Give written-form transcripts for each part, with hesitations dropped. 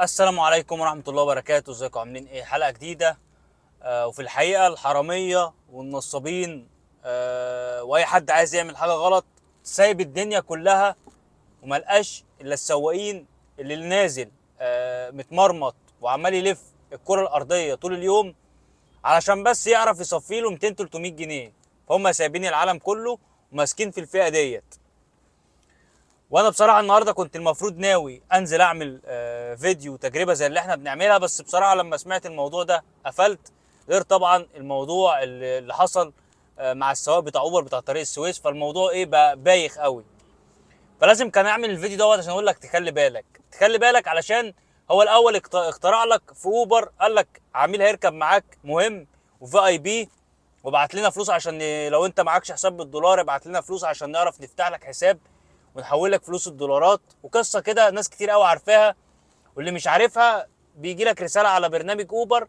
السلام عليكم ورحمة الله وبركاته. ازيكم عاملين ايه؟ حلقة جديدة. وفي الحقيقة الحرامية والنصابين واي حد عايز يعمل حاجة غلط سايب الدنيا كلها وملقاش الا السواقين اللي نازل متمرمط وعمال يلف الكرة الأرضية طول اليوم علشان بس يعرف يصفي له 200 300 جنيه. فهم سايبين العالم كله وماسكين في الفئة ديت. وانا بصراحه النهارده كنت المفروض ناوي انزل اعمل فيديو تجربه زي اللي احنا بنعملها، بس بصراحه لما سمعت الموضوع ده قفلت. غير طبعا الموضوع اللي حصل مع السواق بتاع اوبر بتاع طريق السويس، فالموضوع ايه بقى بايخ قوي. فلازم كان اعمل الفيديو دوت عشان اقول لك تخلي بالك تخلي بالك، علشان هو الاول اخترع لك في اوبر، قال لك عميل هيركب معاك مهم وفي اي بي، وبعت لنا فلوس عشان لو انت معكش حساب بالدولار ابعت لنا فلوس عشان نعرف نفتح لك حساب ونحول لك فلوس الدولارات. وقصه كده ناس كتير قوي عارفاها، واللي مش عارفها بيجي لك رساله على برنامج اوبر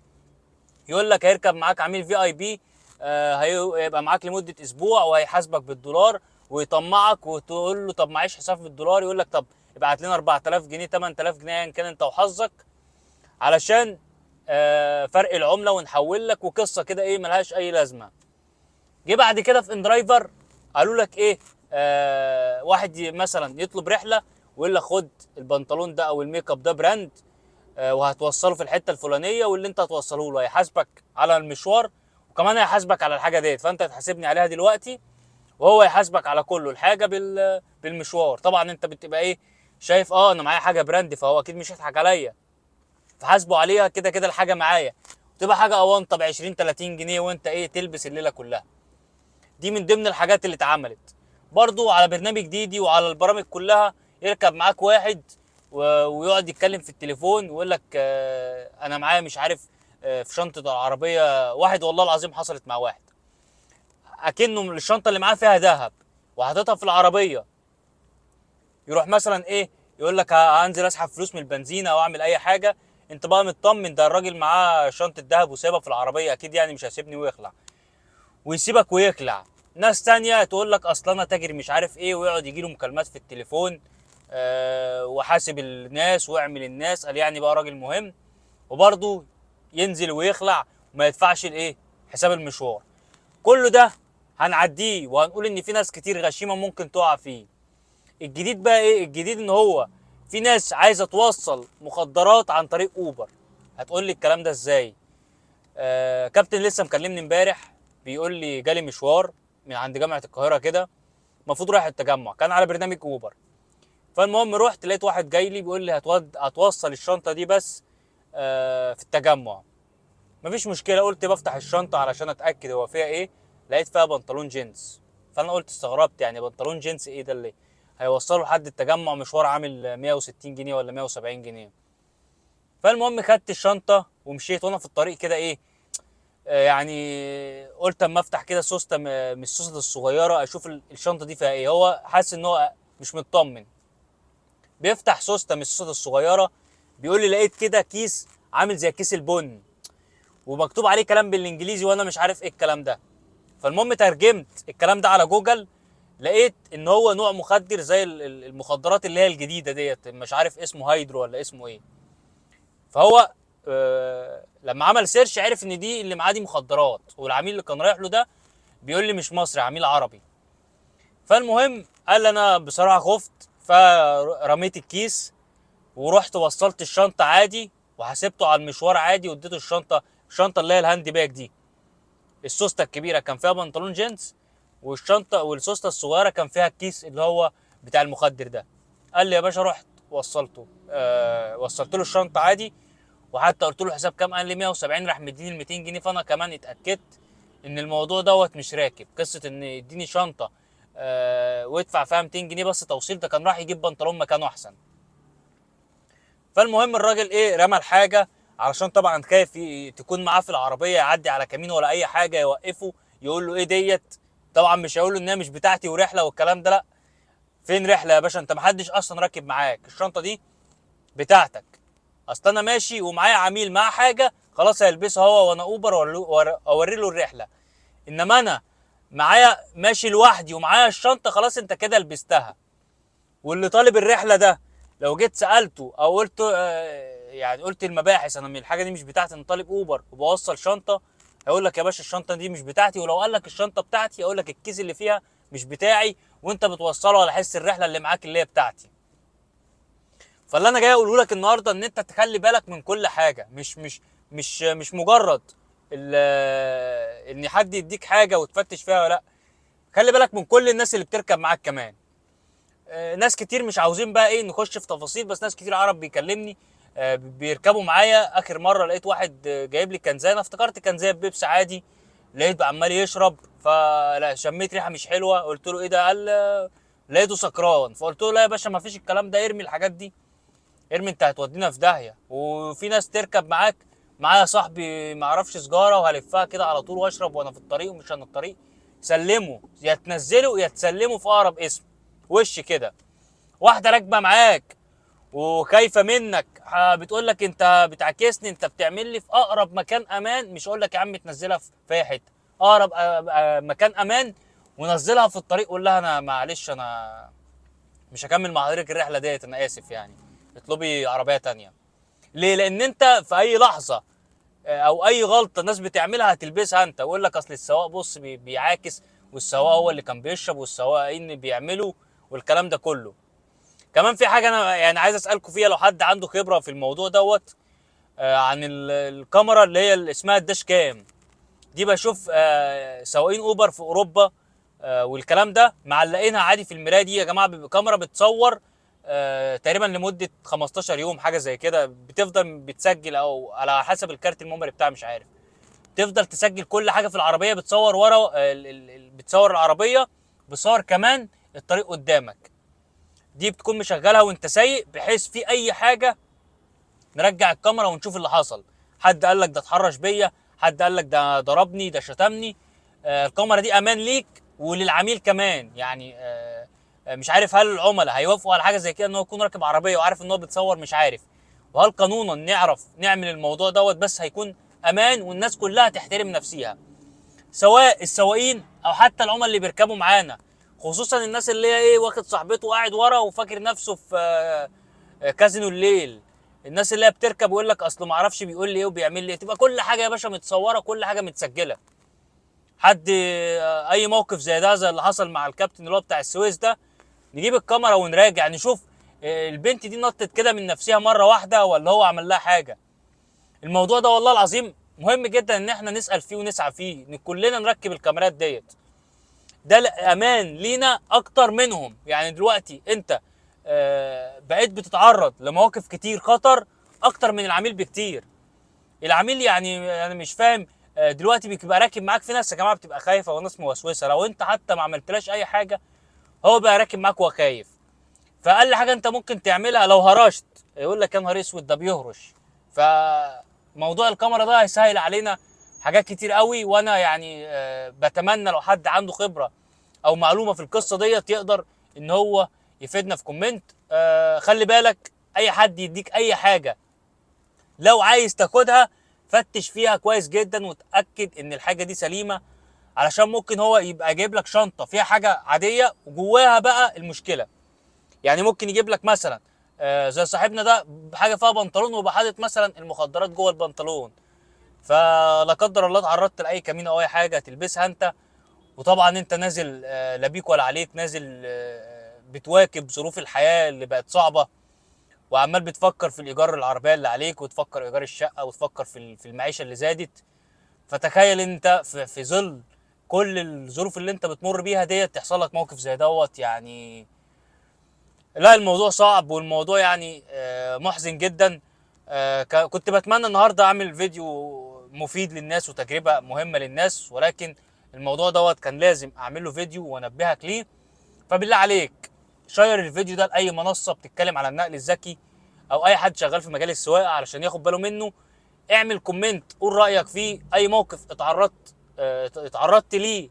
يقول لك هيركب معاك عميل في اي بي، هيبقى معاك لمده اسبوع وهيحاسبك بالدولار ويطمعك، وتقول له طب معيش حساب بالدولار، يقول لك طب ابعت لنا 4000 جنيه 8000 جنيه ايا كان انت وحظك علشان فرق العمله ونحول لك. وقصه كده ايه ملهاش اي لازمه. جه بعد كده في اندرايفر قالوا لك ايه، واحد مثلا يطلب رحله ويقول لك خد البنطلون ده او الميك اب ده براند، وهتوصله في الحته الفلانيه، واللي انت هتوصله له هيحاسبك على المشوار وكمان هيحاسبك على الحاجه ديت، فانت هتحاسبني عليها دلوقتي وهو يحاسبك على كله الحاجه بالمشوار. طبعا انت بتبقى ايه شايف انا معايا حاجه براند فهو اكيد مش هيضحك عليا، فحاسبه عليها كده كده الحاجه معايا، تبقى حاجه اونطه ب 20 30 جنيه وانت ايه تلبس الليله كلها. دي من ضمن الحاجات اللي اتعملت برضو على برنامج ديدي وعلى البرامج كلها. يركب معاك واحد ويقعد يتكلم في التليفون ويقول لك انا معايا مش عارف في شنطه العربيه واحد، والله العظيم حصلت مع واحد اكنه الشنطه اللي معاه فيها ذهب وحاططها في العربيه. يروح مثلا ايه يقول لك هنزل اسحب فلوس من البنزينه او اعمل اي حاجه، انت بقى مطمن ده الراجل معاه شنطه ذهب وسايبها في العربيه اكيد يعني مش هيسيبني ويخلع، ويسيبك ويخلع. ناس تانية تقول لك اصل انا تاجر مش عارف ايه، ويقعد يجي له مكالمات في التليفون وحاسب الناس واعمل الناس قال يعني بقى راجل مهم، وبرضه ينزل ويخلع وما يدفعش الايه حساب المشوار. كل ده هنعديه وهنقول ان في ناس كتير غشيمه ممكن تقع فيه. الجديد بقى ايه؟ الجديد ان هو في ناس عايزه توصل مخدرات عن طريق اوبر. هتقول لي الكلام ده ازاي؟ كابتن لسه مكلمني امبارح بيقول لي جالي مشوار من عند جامعه القاهره كده، المفروض رايح التجمع، كان على برنامج اوبر. فالمهم رحت لقيت واحد جاي لي بيقول لي هتوصل الشنطه دي بس في التجمع. مفيش مشكله، قلت بفتح الشنطه علشان اتاكد هو فيها ايه، لقيت فيها بنطلون جينز. فانا قلت استغربت يعني بنطلون جينز ايه ده اللي هيوصله لحد التجمع مشوار عامل 160 جنيه ولا 170 جنيه. فالمهم خدت الشنطه ومشيت، وانا في الطريق كده ايه يعني قلت اما افتح كده سوسته من السوست الصغيره اشوف الشنطه دي فيها ايه. هو حاسس ان هو مش مطمن، بيفتح سوسته من السوست الصغيره بيقول لي لقيت كده كيس عامل زي كيس البن ومكتوب عليه كلام بالانجليزي وانا مش عارف ايه الكلام ده. فالمهم ترجمت الكلام ده على جوجل، لقيت ان هو نوع مخدر زي المخدرات اللي هي الجديده ديت، مش عارف اسمه هيدرو ولا اسمه ايه. فهو لما عمل سيرش عرف ان دي اللي معاه دي مخدرات، والعميل اللي كان رايح له ده بيقول لي مش مصري عميل عربي. فالمهم قال لي انا بصراحه خفت فرميت الكيس ورحت وصلت الشنطه عادي وحسبته على المشوار عادي واديته الشنطه اللي هي الهاند باج دي. السوسته الكبيره كان فيها بنطلون جينز، والشنطه والسوسته الصغيره كان فيها الكيس اللي هو بتاع المخدر ده. قال لي يا باشا رحت وصلته وصلت له الشنطه عادي، وحتى قلت له حساب كام قال لي 170، راح مديني ال 200 جنيه. فانا كمان اتاكدت ان الموضوع دوت مش راكب قصه ان يديني شنطه ويدفع فيها 200 جنيه بس توصيل، ده كان راح يجيب بنطلون مكانه احسن. فالمهم الراجل ايه رمى الحاجه علشان طبعا خايف تكون معاه في العربيه يعدي على كمين ولا اي حاجه يوقفه يقول له ايه ديت. طبعا مش هيقول له انها مش بتاعتي ورحله والكلام ده، لا. فين رحله يا باشا؟ انت محدش اصلا راكب معاك، الشنطه دي بتاعتك. اصل انا ماشي ومعايا عميل معاه حاجه خلاص هيلبسها هو وانا اوبر اوري له الرحله. انما انا معايا ماشي لوحدي ومعايا الشنطه خلاص انت كده لبستها. واللي طالب الرحله ده لو جيت سالته او قلت يعني قلت المباحث انا من الحاجه دي مش بتاعتي، انا طالب اوبر وبوصل شنطه، هيقول لك يا باشا الشنطه دي مش بتاعتي، ولو قال لك الشنطه بتاعتي هيقول لك الكيس اللي فيها مش بتاعي، وانت بتوصله على حس الرحله اللي معاك اللي هي بتاعتي. فاللي انا جاي اقوله لك النهارده ان انت تخلي بالك من كل حاجه، مش مجرد ان حد يديك حاجه وتفتش فيها ولا لا. خلي بالك من كل الناس اللي بتركب معاك كمان. ناس كتير مش عاوزين بقى ايه نخش في تفاصيل، بس ناس كتير عرب بيكلمني بيركبوا معايا. اخر مره لقيت واحد جايب لي كنزانه، افتكرت كنزانه بيبسي عادي، لقيت بقى عمال يشرب، فلا شميت ريحه مش حلوه، قلت له ايه ده؟ قال لقيته سكران. فقلت له لا يا باشا ما فيش الكلام ده، ارمي الحاجات دي، ارمي انت هتودينا في داهيه. وفي ناس تركب معاك، معايا صاحبي ما اعرفش سجاره وهلفها كده على طول واشرب وانا في الطريق ومش انا الطريق، سلموا يا تنزلوا يا تسلموا في اقرب اسم وش كده. واحده راكبه معاك وخايفه منك، بتقول لك انت بتعكسني، انت بتعمل لي في اقرب مكان امان، مش اقول لك يا عم تنزلها في اي حته، اقرب مكان امان ونزلها في الطريق، قول لها انا معلش انا مش هكمل مع حضرتك الرحله ديت، انا اسف يعني، اطلبي عربيه تانية. ليه؟ لان انت في اي لحظه او اي غلطه الناس بتعملها هتلبسها انت، ويقول لك اصل السواق بص بيعاكس، والسواق هو اللي كان بيشرب، والسواقين بيعملوا، والكلام ده كله. كمان في حاجه انا يعني عايز اسالكم فيها لو حد عنده خبره في الموضوع دوت، عن الكاميرا اللي هي اللي اسمها الداش كام دي. بشوف سواقين اوبر في اوروبا والكلام ده معلقينها عادي في المرايه دي. يا جماعه كاميرا بتصور تقريبا لمده 15 يوم حاجه زي كده، بتفضل بتسجل او على حسب الكارت الميموري بتاعها مش عارف، تفضل تسجل كل حاجه في العربيه، بتصور ورا بتصور العربيه، بتصور كمان الطريق قدامك. دي بتكون مشغلها وانت سايق بحيث في اي حاجه نرجع الكاميرا ونشوف اللي حصل. حد قال لك ده اتحرش بيا، حد قال لك ده ضربني، ده شتمني، الكاميرا دي امان ليك وللعميل كمان. يعني مش عارف هل العملاء هيوافقوا على حاجه زي كده ان هو يكون راكب عربيه وعارف ان هو بيتصور، مش عارف. وهل قانونا نعرف نعمل الموضوع دوت بس هيكون امان والناس كلها تحترم نفسها، سواء السواقين او حتى العملاء اللي بيركبوا معانا، خصوصا الناس اللي هي ايه واخد صاحبته وقاعد ورا وفاكر نفسه في كازينو الليل. الناس اللي هي بتركب ويقول لك اصله ما اعرفش بيقول لي ايه وبيعمل لي ايه، تبقى كل حاجه يا باشا متصوره، كل حاجه متسجله. حد اي موقف زي ده زي اللي حصل مع الكابتن اللي هو بتاع السويس ده، نجيب الكاميرا ونراجع نشوف البنت دي نطت كده من نفسها مره واحده ولا هو عمل لها حاجه. الموضوع ده والله العظيم مهم جدا ان احنا نسال فيه ونسعى فيه، ان كلنا نركب الكاميرات ديت. ده امان لينا اكتر منهم. يعني دلوقتي انت بقيت بتتعرض لمواقف كتير خطر اكتر من العميل بكتير. العميل يعني انا مش فاهم، دلوقتي بيبقى راكب معاك، في ناس يا جماعه بتبقى خايفه وناس موسوسه، لو انت حتى ما عملتلاش اي حاجه هو بقى راكب معاك وهو خايف. فاقل حاجه انت ممكن تعملها لو هرشت يقول لك يا نهار اسود ده بيهرش. فموضوع الكاميرا ده هيسهل علينا حاجات كتير قوي. وانا يعني بتمنى لو حد عنده خبره او معلومه في القصه ديت يقدر ان هو يفيدنا في كومنت. خلي بالك اي حد يديك اي حاجه لو عايز تاخدها فتش فيها كويس جدا وتاكد ان الحاجه دي سليمه، علشان ممكن هو يبقى جايب لك شنطه فيها حاجه عاديه وجواها بقى المشكله. يعني ممكن يجيب لك مثلا زي صاحبنا ده حاجه فيها بنطلون ويبقى حاطط مثلا المخدرات جوه البنطلون، فلا قدر الله اتعرضت لاي كمين او اي حاجه تلبسها انت، وطبعا انت نازل لا بيك ولا عليك، نازل بتواكب ظروف الحياه اللي بقت صعبه، وعمال بتفكر في الايجار العربيه اللي عليك وتفكر ايجار الشقه وتفكر في المعيشه اللي زادت. فتخيل انت في ظل كل الظروف اللي انت بتمر بيها ديت تحصل لك موقف زي دوت. يعني لا الموضوع صعب، والموضوع يعني محزن جدا. كنت بتمنى النهارده اعمل فيديو مفيد للناس وتجربه مهمه للناس، ولكن الموضوع دوت كان لازم اعمل له فيديو وانبهك ليه. فبالله عليك شير الفيديو ده لاي منصه بتتكلم على النقل الذكي او اي حد شغال في مجال السواقه علشان ياخد باله منه. اعمل كومنت قول رايك فيه، اي موقف اتعرضت ليه،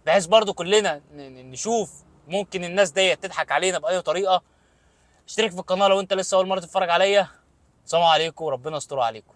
بحيث برضو كلنا نشوف ممكن الناس ديت تضحك علينا باي طريقه. اشترك في القناه لو انت لسه اول مره تتفرج عليا. السلام عليكم وربنا يستر عليكم.